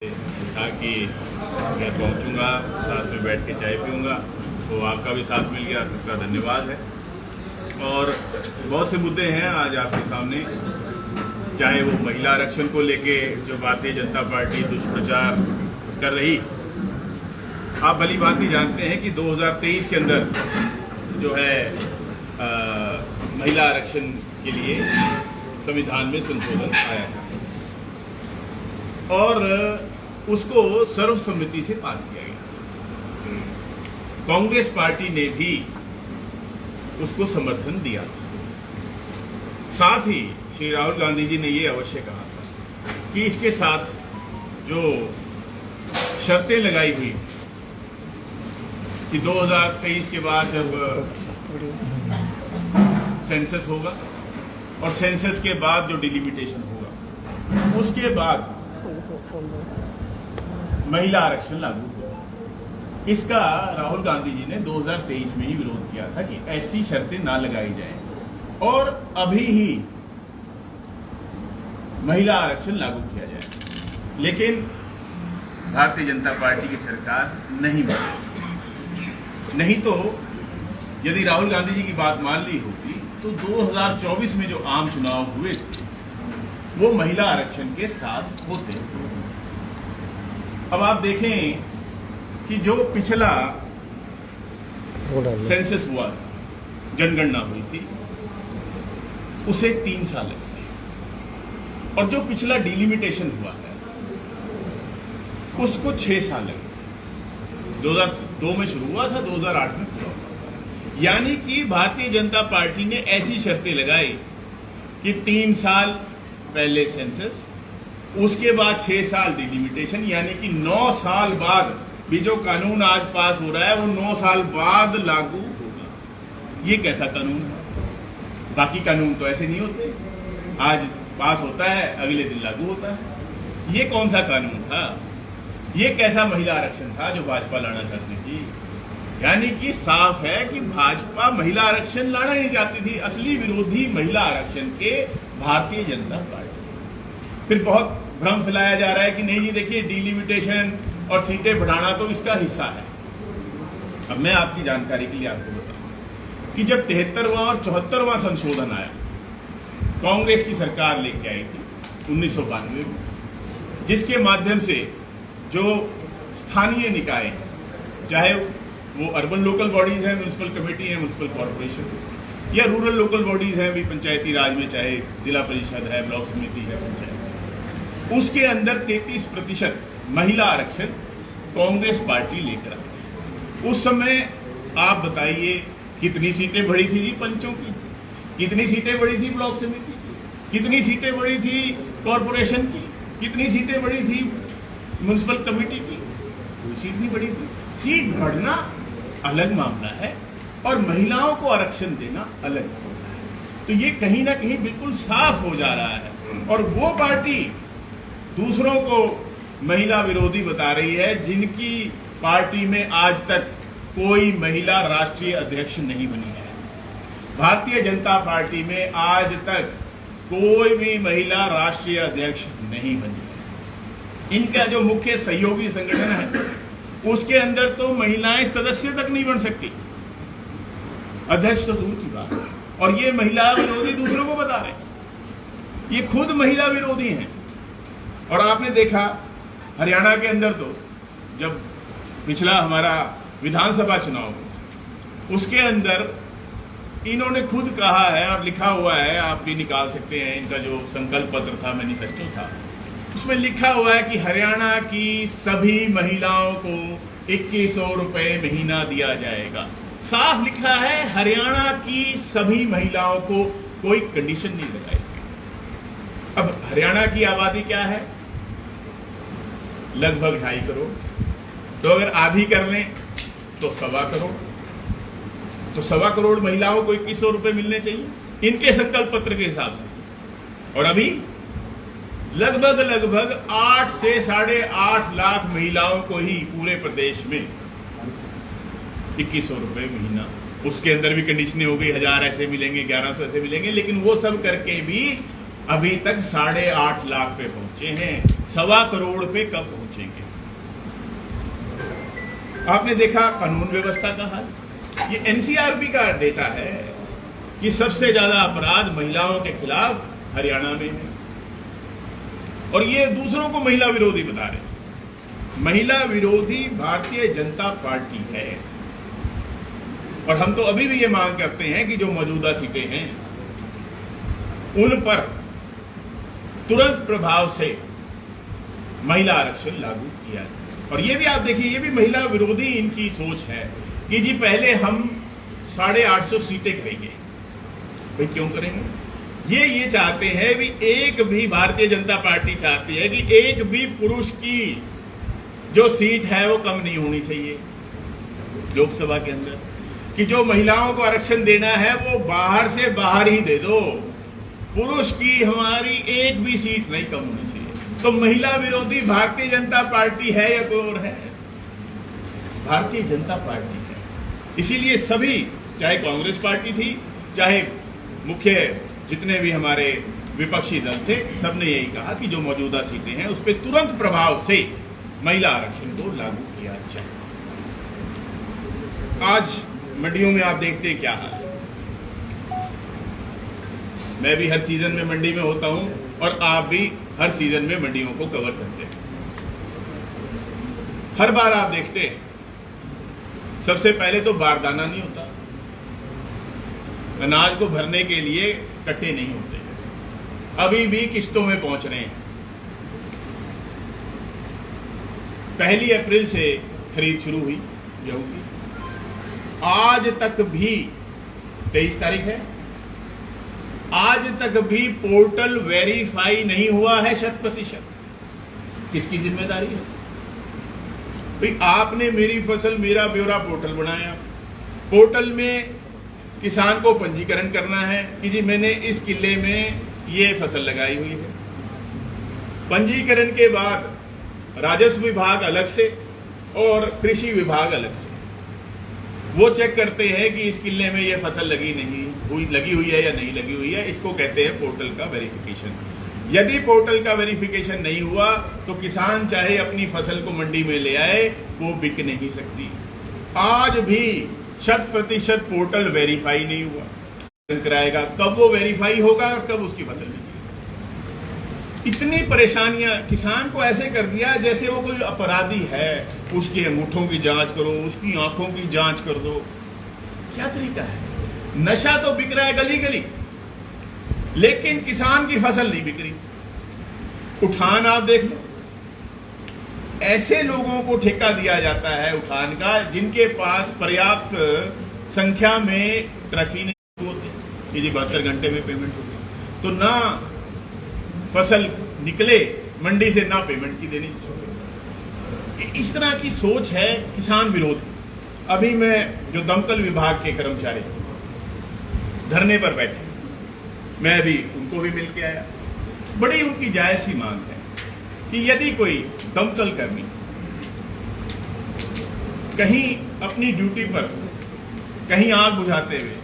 था कि मैं पहुंचूंगा, साथ में बैठ के चाय पीऊंगा, तो आपका भी साथ मिल गया, सबका धन्यवाद है। और बहुत से मुद्दे हैं आज आपके सामने, चाहे वो महिला आरक्षण को लेके जो भारतीय जनता पार्टी दुष्प्रचार कर रही। आप भली भांति जानते हैं कि 2023 के अंदर जो है महिला आरक्षण के लिए संविधान में संशोधन आया था और उसको सर्वसम्मति से पास किया गया। कांग्रेस पार्टी ने भी उसको समर्थन दिया। साथ ही श्री राहुल गांधी जी ने यह अवश्य कहा था कि इसके साथ जो शर्तें लगाई हुई कि 2023 के बाद जब सेंसस होगा और सेंसस के बाद जो डिलिमिटेशन होगा उसके बाद महिला आरक्षण लागू होगा। इसका राहुल गांधी जी ने 2023 में ही विरोध किया था कि ऐसी शर्तें ना लगाई जाएं और अभी ही महिला आरक्षण लागू किया जाए। लेकिन भारतीय जनता पार्टी की सरकार नहीं मानी। नहीं तो यदि राहुल गांधी जी की बात मान ली होती तो 2024 में जो आम चुनाव हुए थे वो महिला आरक्षण के साथ होते। अब आप देखें कि जो पिछला सेंसस हुआ, जनगणना हुई थी, उसे 3 साल लगे और जो पिछला डिलिमिटेशन हुआ है उसको 6 साल लगे। 2002 में शुरू हुआ था, 2008 में पूरा हुआ। यानी कि भारतीय जनता पार्टी ने ऐसी शर्तें लगाई कि 3 साल पहले सेंसस, उसके बाद 6 साल डिलिमिटेशन, यानी कि 9 साल बाद भी जो कानून आज पास हो रहा है वो 9 साल बाद लागू होगा। ये कैसा कानून है? बाकी कानून तो ऐसे नहीं होते, आज पास होता है अगले दिन लागू होता है। ये कौन सा कानून था? ये कैसा महिला आरक्षण था जो भाजपा लाना चाहती थी? यानी कि साफ है कि भाजपा महिला आरक्षण लाना नहीं चाहती थी। असली विरोधी महिला आरक्षण के भारतीय जनता पार्टी। फिर बहुत भ्रम फैलाया जा रहा है कि नहीं जी देखिए डिलिमिटेशन और सीटें बढ़ाना तो इसका हिस्सा है। अब मैं आपकी जानकारी के लिए आपको बताऊं कि जब 73वां और 74वां संशोधन आया, कांग्रेस की सरकार लेके आई थी 1992 में, जिसके माध्यम से जो स्थानीय निकाय हैं, चाहे वो अर्बन लोकल बॉडीज हैं, म्युनिसिपल कमेटी है, म्युनिसिपल कॉर्पोरेशन, या रूरल लोकल बॉडीज हैं भी पंचायती राज में, चाहे जिला परिषद है, ब्लॉक समिति है, पंचायत, उसके अंदर 33% महिला आरक्षण कांग्रेस पार्टी लेकर आई थी। उस समय आप बताइए कितनी सीटें बढ़ी थी जी पंचों की, कितनी सीटें बढ़ी थी ब्लॉक समिति की, कितनी सीटें बढ़ी थी कॉर्पोरेशन की, कितनी सीटें बढ़ी थी म्युनिसिपल कमेटी की? कोई सीट नहीं बढ़ी थी। सीट बढ़ना अलग मामला है और महिलाओं को आरक्षण देना अलग मामला है। तो ये कहीं ना कहीं बिल्कुल साफ हो जा रहा है और वो पार्टी दूसरों को महिला विरोधी बता रही है जिनकी पार्टी में आज तक कोई महिला राष्ट्रीय अध्यक्ष नहीं बनी है। भारतीय जनता पार्टी में आज तक कोई भी महिला राष्ट्रीय अध्यक्ष नहीं बनी है। इनका जो मुख्य सहयोगी संगठन है उसके अंदर तो महिलाएं सदस्य तक नहीं बन सकती, अध्यक्ष तो दूर की बात। और ये महिला विरोधी दूसरों को बता रहे, ये खुद महिला विरोधी हैं। और आपने देखा हरियाणा के अंदर तो जब पिछला हमारा विधानसभा चुनाव हुआ उसके अंदर इन्होंने खुद कहा है और लिखा हुआ है, आप भी निकाल सकते हैं, इनका जो संकल्प पत्र था, मैनिफेस्टो था, उसमें लिखा हुआ है कि हरियाणा की सभी महिलाओं को 2100 रुपए महीना दिया जाएगा। साफ लिखा है हरियाणा की सभी महिलाओं को, कोई कंडीशन नहीं लगाई गई। अब हरियाणा की आबादी क्या है? लगभग 2.5 करोड़। तो अगर आधी कर लें तो 1.25 करोड़। तो 1.25 करोड़ महिलाओं को 2100 रुपए मिलने चाहिए इनके संकल्प पत्र के हिसाब से। और अभी लगभग 8 से 8.5 लाख महिलाओं को ही पूरे प्रदेश में 2100 रुपए महीना, उसके अंदर भी कंडीशनें हो गई, 1000 ऐसे मिलेंगे, 1100 ऐसे मिलेंगे, लेकिन वो सब करके भी अभी तक 8.5 लाख पे पहुंचे हैं, 1.25 करोड़ पे कब पहुंचेंगे? आपने देखा कानून व्यवस्था का हाल। ये एनसीआरबी का डेटा है कि सबसे ज्यादा अपराध महिलाओं के खिलाफ हरियाणा में है, और ये दूसरों को महिला विरोधी बता रहे हैं। महिला विरोधी भारतीय जनता पार्टी है, और हम तो अभी भी ये मांग करते हैं कि जो मौजूदा सीटें हैं उन पर तुरंत प्रभाव से महिला आरक्षण लागू किया जाए। और ये भी आप देखिए, ये भी महिला विरोधी इनकी सोच है कि जी पहले हम 850 सीटें करेंगे। भाई क्यों करेंगे? ये चाहते हैं भी, एक भी भारतीय जनता पार्टी चाहती है कि एक भी पुरुष की जो सीट है वो कम नहीं होनी चाहिए लोकसभा के अंदर, कि जो महिलाओं को आरक्षण देना है वो बाहर से बाहर ही दे दो, पुरुष की हमारी एक भी सीट नहीं कम होनी चाहिए। तो महिला विरोधी भारतीय जनता पार्टी है या कोई और है? भारतीय जनता पार्टी है। इसीलिए सभी, चाहे कांग्रेस पार्टी थी, चाहे मुख्य जितने भी हमारे विपक्षी दल थे, सबने यही कहा कि जो मौजूदा सीटें हैं उस पर तुरंत प्रभाव से महिला आरक्षण को लागू किया जाए। आज मंडियों में आप देखते हैं क्या हाल है। मैं भी हर सीजन में मंडी में होता हूं, और आप भी हर सीजन में मंडियों को कवर करते हैं। हर बार आप देखते हैं, सबसे पहले तो बारदाना नहीं होता, अनाज को भरने के लिए कट्टे नहीं होते, अभी भी किश्तों में पहुंच रहे हैं। 1 अप्रैल से खरीद शुरू हुई गेहूं की, आज तक भी 23 तारीख है, आज तक भी पोर्टल वेरीफाई नहीं हुआ है 100%। किसकी जिम्मेदारी है? भाई आपने मेरी फसल मेरा ब्यौरा पोर्टल बनाया, पोर्टल में किसान को पंजीकरण करना है कि जी मैंने इस किले में ये फसल लगाई हुई है। पंजीकरण के बाद राजस्व विभाग अलग से और कृषि विभाग अलग से वो चेक करते हैं कि इस किले में ये फसल लगी हुई है या नहीं लगी हुई है। इसको कहते हैं पोर्टल का वेरिफिकेशन। यदि पोर्टल का वेरिफिकेशन नहीं हुआ तो किसान चाहे अपनी फसल को मंडी में ले आए, वो बिक नहीं सकती। आज भी 100% पोर्टल वेरीफाई नहीं हुआ। कराएगा कब वो वेरीफाई होगा और कब उसकी फसल बिकेगी? इतनी परेशानियां, किसान को ऐसे कर दिया जैसे वो कोई अपराधी है। उसके अंगूठों की जांच करो, उसकी आंखों की जांच कर दो। क्या तरीका है? नशा तो बिक रहा है गली गली, लेकिन किसान की फसल नहीं बिक रही। उठान आप देख लो, ऐसे लोगों को ठेका दिया जाता है उठान का जिनके पास पर्याप्त संख्या में ट्रक ही नहीं होते कि जी 72 घंटे में पेमेंट होती, तो ना फसल निकले मंडी से ना पेमेंट की देनी। इस तरह की सोच है किसान विरोधी। अभी मैं जो दमकल विभाग के कर्मचारी धरने पर बैठे, मैं भी उनको भी मिल के आया। बड़ी उनकी जायज सी मांग है कि यदि कोई दमकल कर्मी कहीं अपनी ड्यूटी पर कहीं आग बुझाते हुए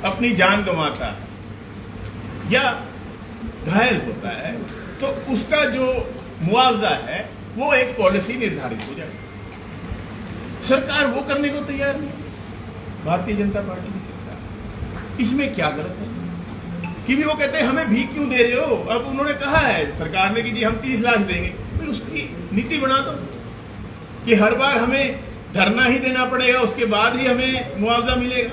अपनी जान गंवाता है या घायल होता है, तो उसका जो मुआवजा है वो एक पॉलिसी निर्धारित हो जाए। सरकार वो करने को तैयार नहीं, भारतीय जनता पार्टी की सरकार। इसमें क्या गलत है कि भी वो कहते हैं हमें भीख क्यों दे रहे हो? अब उन्होंने कहा है सरकार ने कि जी हम 30 लाख देंगे, तो उसकी नीति बना दो कि हर बार हमें धरना ही देना पड़ेगा, उसके बाद ही हमें मुआवजा मिलेगा।